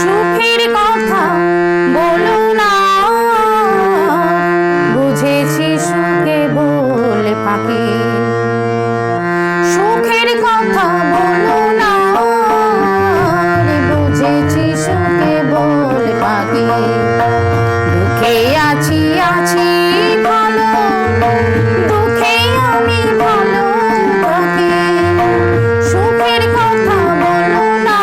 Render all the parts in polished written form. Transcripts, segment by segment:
সুখের কথা বলো না, বুঝেছি সুখে বলে ফাঁকি। সুখের কথা বলো না, বুঝেছি সুখে বলে ফাঁকি। দুঃখে আছি আছি ভালো, দুঃখে আমি ভালো থাকি। সুখের কথা বলো না,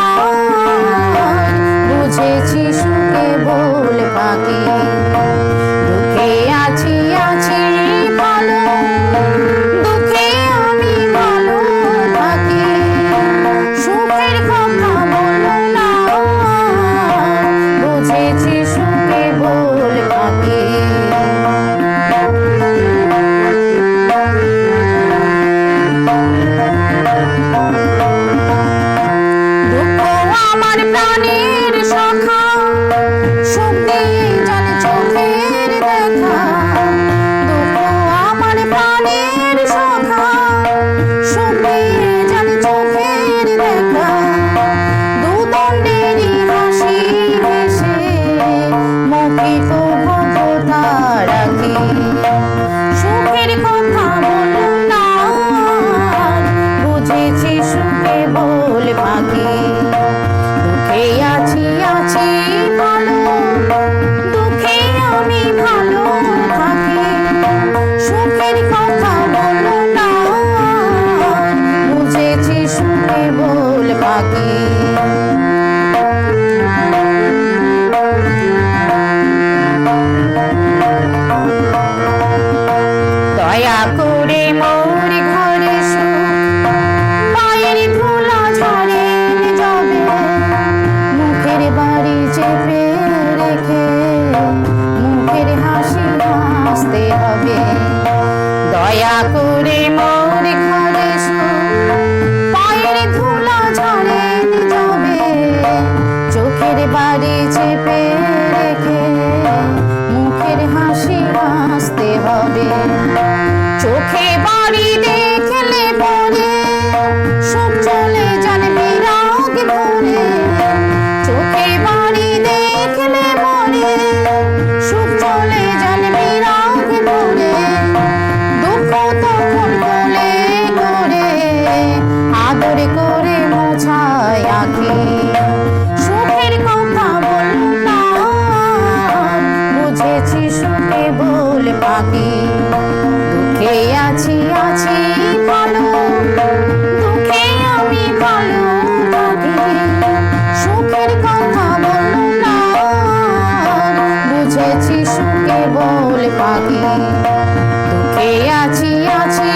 বুঝেছি সুখে বলে ফাঁকি। দুঃখে আছি আছি ভালো, দুঃখে আমি ভালো থাকি। সুখের কথা বলো না, বুঝেছি সুখে বলে ফাঁকি। দুঃখ আমার প্রাণের সখা, সুখ দিয়ে জানে চোখের দেখা। দুঃখ আমার প্রাণের সখা, সুখ দিয়ে জানে চোখের দেখা। দুদণ্ডেরই হাসি হেসে মুখে তবু কথা রাখি। সুখের কথা বলো না, বুঝেছি সুখে বলে ফাঁকি। দুঃখে আছি আছি ভালো, দুঃখে আমি ভালো থাকি। সুখের কথা বলো না, বুঝেছি সুখে বলে ফাঁকি। দয়া করে মোর ঘরে সুখ পায়ের ধুলা ঝাড়েন যাবে। মুখের বাড়ি চেপে রেখে মুখের হাসি হাসতে হবে। দয়া করে মোর ঘরে সুখ পায়ের ধুলা ঝাড়েন যাবে। চোখের বাড়ি চেপে রেখে মুখের হাসি হাসতে হবে। চোখে বাড়ি দেখলে পরে সব চলে যাবে বিরাগ ভরে। চোখে বাড়ি দেখলে পরে সব চলে যাবে বিরাগ ভরে। দুঃখ তখন কোলে করে আদর করে মোছায় আঁখি। সুখের কথা বলো না, বুঝেছি সুখে বলে ফাঁকি। দুঃখে আছি আছি ভালো, দুঃখে আমি ভালো থাকি। সুখের কথা বলো না, বুঝেছি সুখে বলে ফাঁকি। দুঃখে আছি আছি